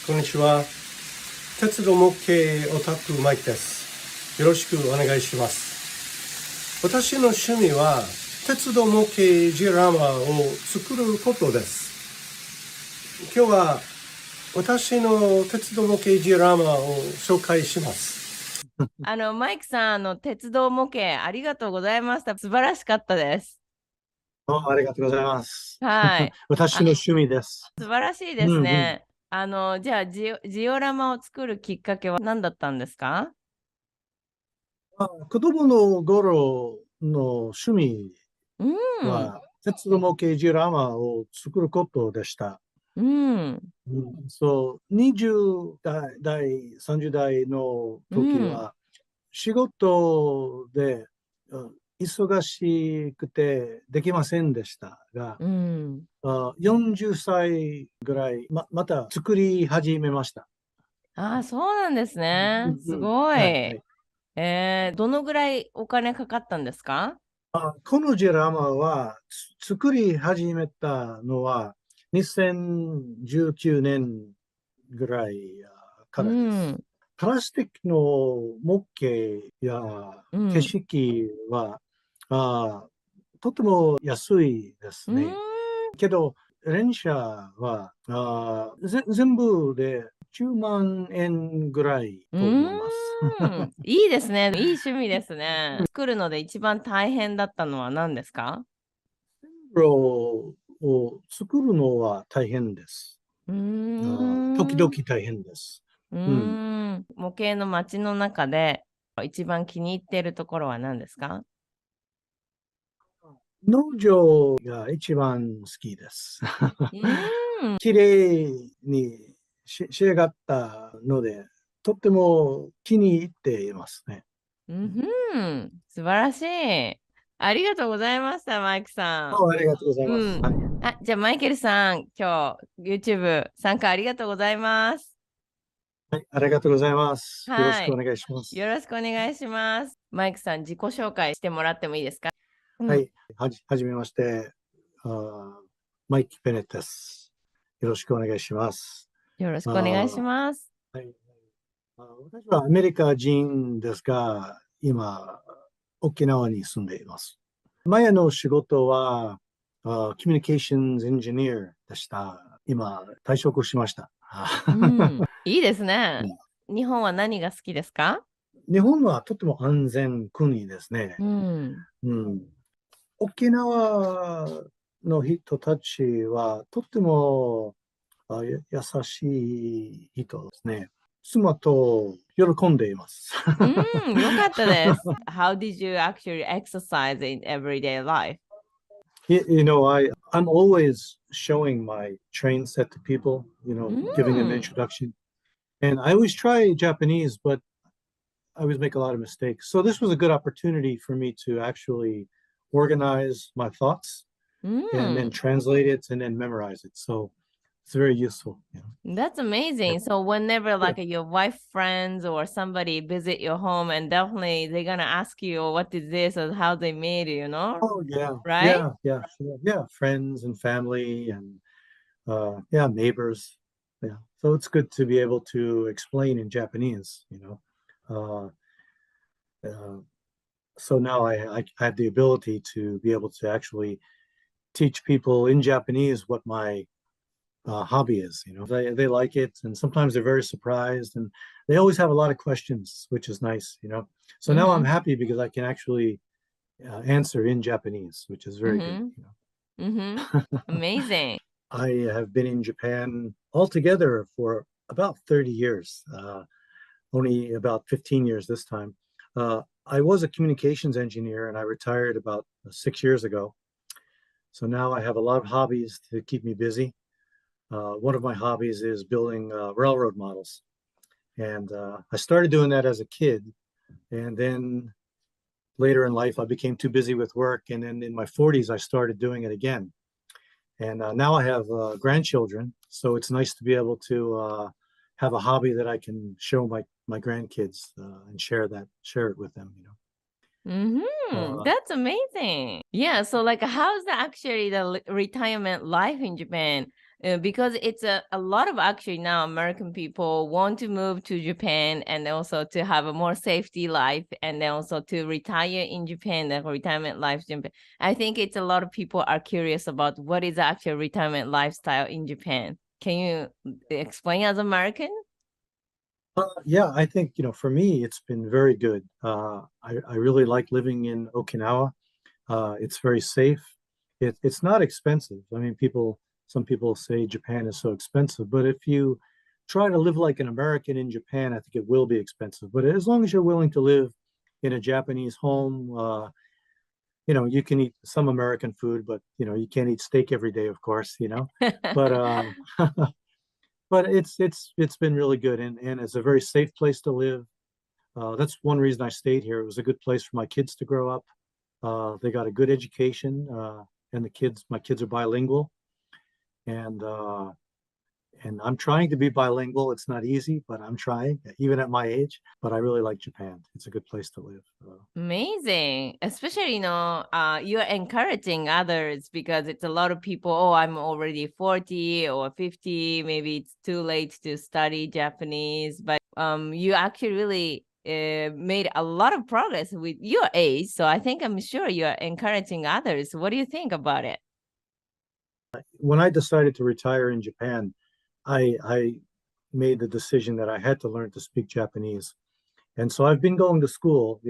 こんにちは。鉄道模型オタクマイクです。よろしくお願いします。私の趣味は鉄道模型ジオラマを作ることです。今日は私の鉄道模型ジオラマを紹介します。マイクさん、鉄道模型ありがとうございました。素晴らしかったです。ありがとうございます。はい。私の趣味です。素晴らしいですうんうん。ね。じゃあジオラマを作るきっかけは何だったんですか？子供の頃の趣味うん。は、鉄道模型ジオラマを作ることでした。うん。20代、30代のうん。時は、仕事で忙しくてできませんでしたが、うん。40歳ぐらい、また作り始めました。ああ、そうなんですね。すうんうん。ごい。はいはい。どのぐらいお金かかったんですか？このジェラマは作り始めたのは2019年ぐらいうからです。ん。プラスチックの模型や景うん。色はあとても安いでうーん。すね。けど、連車は全部で10万円ぐらいうと思います。ーん。いいですね。いい趣味ですね。作るので一番大変だったのは何ですか？路を作るのは大変です。うー時々ん。大変です。ううん。ーん。模型の街の中で一番気に入っているところは何ですか？農場が一番好きです。うーん。綺麗に仕上がったので、とっても気に入っていますね。うんふん。素晴らしい。ありがとうございました、マイクさん。ありがとうございうます。はい。ん。じゃあマイケルさん、今日 YouTube 参加ありがとうございます。はい、ありがとうございます。よろしはい。くお願いしまよす。ろしくお願いします。マイクさん、自己紹介してもらってもいいですか？うん。はい。はじめまして。マイキー・ペネットです。よろしくお願いします。よろしくお願いしあます。はい。私はアメリカ人ですが、今、沖縄に住んでいます。前の仕事は、コミュニケーションズエンジニアでした。今、退職しました。うん。いいですね。日本は何が好きですか？日本はとても安全国ですね。うん。うん、沖縄の人たちはとても優しい人ですね。妻と喜んでいます。うん、よかったです。How did you actually exercise in everyday life? I'm always showing my train set to people, う giving them an ん。introduction. And I always try Japanese, but I always make a lot of mistakes. So this was a good opportunity for me to actually organize my thoughts う and then ん。translate it and then memorize it. So it's very useful. That's Yeah. amazing. So whenever Yeah. like your wife friends or somebody visit your home and definitely they're gonna ask you "Oh, what is this or how they made it, Oh yeah, right? yeah, yeah, sure. Yeah. Friends and family and yeah, neighbors. Yeah. So it's good to be able to explain in Japanese. Uh, uh, so now I have the ability to be able to actually teach people in Japanese what my hobby is. They like it, and sometimes they're very surprised, and they always have a lot of questions, which is nice. So now I'm Mm-hmm. happy because I can actually answer in Japanese, which is very good. Mm-hmm. Mm-hmm. Amazing. I have been in Japan altogether for about 30 years, only about 15 years this time. I was a communications engineer and I retired about 6 years ago. So now I have a lot of hobbies to keep me busy. One of my hobbies is building railroad models. And I started doing that as a kid. And then later in life, I became too busy with work. And then in my 40s, I started doing it again. And now I have grandchildren, so it's nice to be able to have a hobby that I can show my grandkids and share it with them. Mm-hmm. Uh, That's amazing. Yeah, so like how's actually the retirement life in Japan? because it's a lot of actually now American people want to move to Japan and also to have a more safety life and then also to retire in Japan, the retirement life in Japan. I think it's a lot of people are curious about what is actual retirement lifestyle in Japan. Can you explain as American? Yeah, I think, for me, it's been very good. I really like living in Okinawa. It's very safe. It's not expensive. I mean, some people say Japan is so expensive, but if you try to live like an American in Japan, I think it will be expensive. But as long as you're willing to live in a Japanese home, you can eat some American food, but you can't eat steak every day, of course. But but it's been really good, and it's a very safe place to live. That's one reason I stayed here. It was a good place for my kids to grow up. They got a good education, and my kids are bilingual, and uh, and I'm trying to be bilingual. It's not easy, but I'm trying, even at my age. But I really like Japan. It's a good place to live. Amazing. Especially, you're encouraging others because it's a lot of people, oh, I'm already 40 or 50, maybe it's too late to study Japanese, but you actually really made a lot of progress with your age. So I'm sure you're encouraging others. What do you think about it? When I decided to retire in Japan, I made the decision that I had to learn to speak Japanese. And so I've been going to school,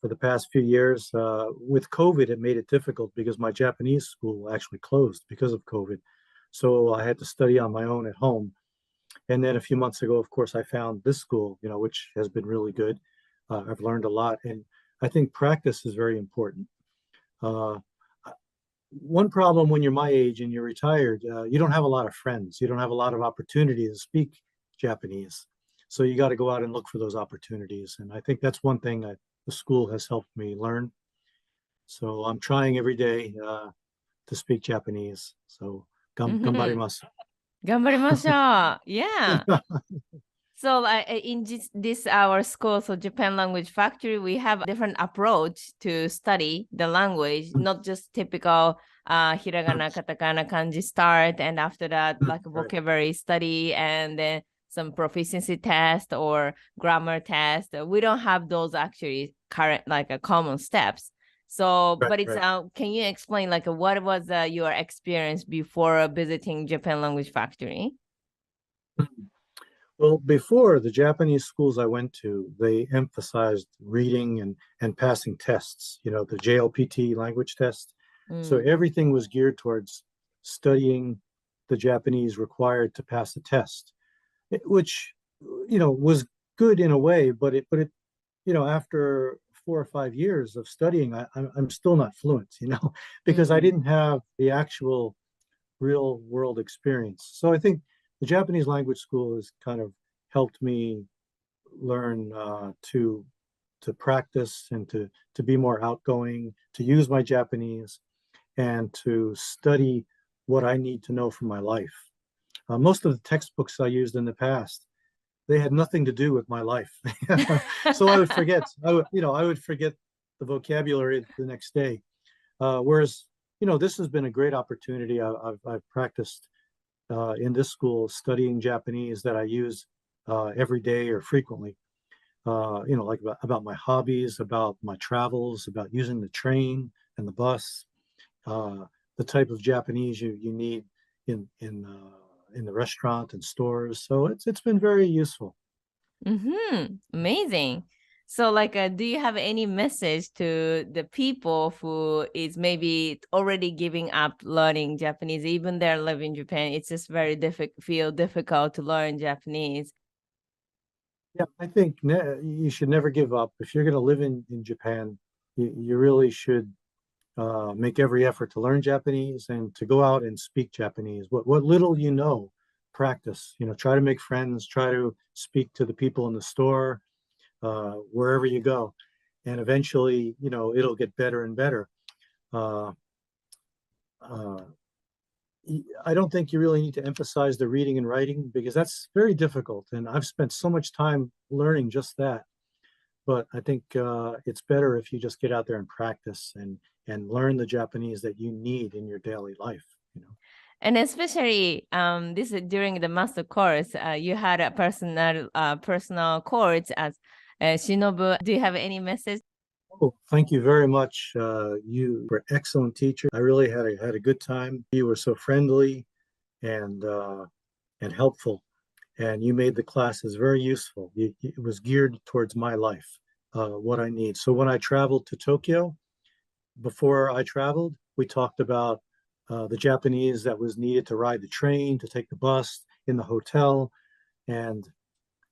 for the past few years. With COVID, it made it difficult because my Japanese school actually closed because of COVID. So I had to study on my own at home. And then a few months ago, of course, I found this school, which has been really good. I've learned a lot. And I think practice is very important. Uh, one problem when you're my age and you're retired, you don't have a lot of friends. You don't have a lot of opportunity to speak Japanese. So you got to go out and look for those opportunities. And I think that's one thing that the school has helped me learn. So I'm trying every day to speak Japanese. So Mm-hmm. gambarimasu. 頑張りましょう. Yeah. So in this our school, so Japan Language Factory, we have a different approach to study the language, not just typical hiragana, katakana, kanji start, and after that, like Right, vocabulary study and then some proficiency test or grammar test. We don't have those actually current like common steps. So, right, but it's right. can you explain like what was your experience before visiting Japan Language Factory? Well, before the Japanese schools I went to, they emphasized reading and passing tests, the JLPT language test. So Mm. everything was geared towards studying the Japanese required to pass the test, which, was good in a way, but it, after 4 or 5 years of studying, I'm still not fluent, because I Mm-hmm. didn't have the actual real world experience. So I think the Japanese language school has kind of helped me learn to practice and to be more outgoing, to use my Japanese, and to study what I need to know for my life. Most of the textbooks I used in the past, they had nothing to do with my life, so I would forget. I would forget the vocabulary the next day. Whereas, this has been a great opportunity. I've practiced in this school studying Japanese that I use every day or frequently. Like about my hobbies, about my travels, about using the train and the bus, uh, the type of Japanese you need in the restaurant and stores. So it's been very useful. Mm-hmm. Amazing. So, like, do you have any message to the people who is maybe already giving up learning Japanese, even they're living in Japan? It's just very difficult to learn Japanese. Yeah, I think you should never give up. If you're going to live in Japan, you really should make every effort to learn Japanese and to go out and speak Japanese. What little practice. Try to make friends. Try to speak to the people in the store, wherever you go, and eventually, it'll get better and better. Uh, uh, I don't think you really need to emphasize the reading and writing because that's very difficult, and I've spent so much time learning just that. But I think it's better if you just get out there and practice and learn the Japanese that you need in your daily life. And especially this is during the master course, you had a personal course as Shinobu. Do you have any message? Oh, thank you very much. You were an excellent teacher. I really had a good time. You were so friendly and helpful, and you made the classes very useful. It was geared towards my life, what I need. So when I traveled to Tokyo, before I traveled, we talked about the Japanese that was needed to ride the train, to take the bus, in the hotel, and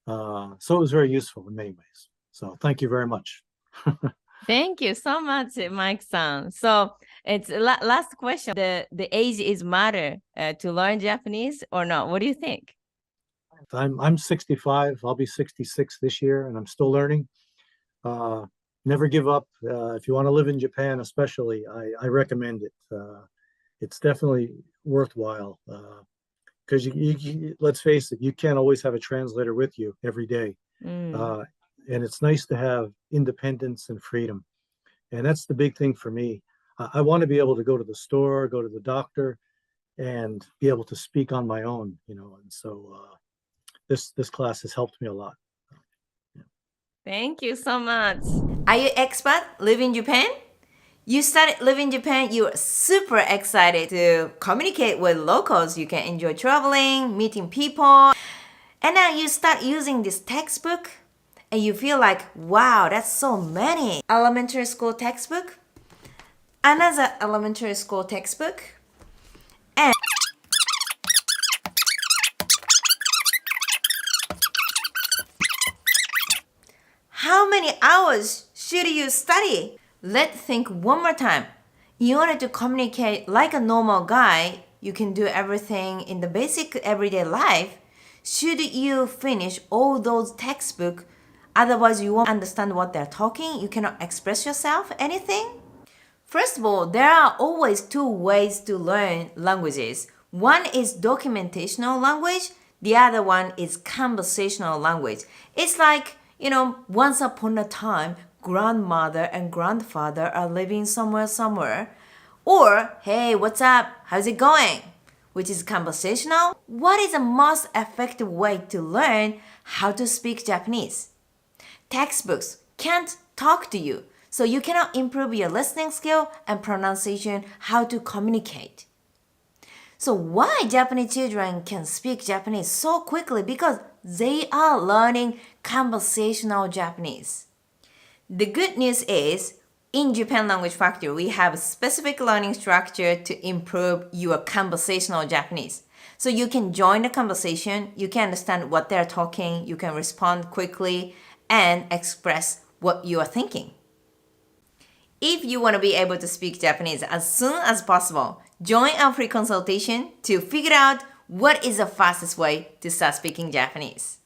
so it was very useful in many ways. So thank you very much. Thank you so much, Mike-san. So it's last question. The age is matter to learn Japanese or not? What do you think? I'm 65. I'll be 66 this year, and I'm still learning. Never give up. If you want to live in Japan, especially, I recommend it. It's definitely worthwhile because let's face it, you can't always have a translator with you every day. And it's nice to have independence and freedom. And that's the big thing for me. I want to be able to go to the store, go to the doctor, and be able to speak on my own, you know. And so this class has helped me a lot. Thank you so much. Are you expat live in Japan? You started living in Japan, you're super excited to communicate with locals. You can enjoy traveling, meeting people. And now you start using this textbook and you feel like, wow, that's so many. Elementary school textbook, another elementary school textbook, and how many hours should you study? Let's think one more time. In order to communicate like a normal guy, you can do everything in the basic everyday life. Should you finish all those textbooks? Otherwise, you won't understand what they're talking. You cannot express yourself, anything. First of all, there are always two ways to learn languages. One is documentational language. The other one is conversational language. It's like, once upon a time, grandmother and grandfather are living somewhere. Or, hey, what's up? How's it going? Which is conversational. What is the most effective way to learn how to speak Japanese? Textbooks can't talk to you, so you cannot improve your listening skill and pronunciation, how to communicate. So why Japanese children can speak Japanese so quickly? Because they are learning conversational Japanese. The good news is, in Japan Language Factory, we have a specific learning structure to improve your conversational Japanese. So you can join the conversation, you can understand what they're talking, you can respond quickly, and express what you are thinking. If you want to be able to speak Japanese as soon as possible, join our free consultation to figure out what is the fastest way to start speaking Japanese.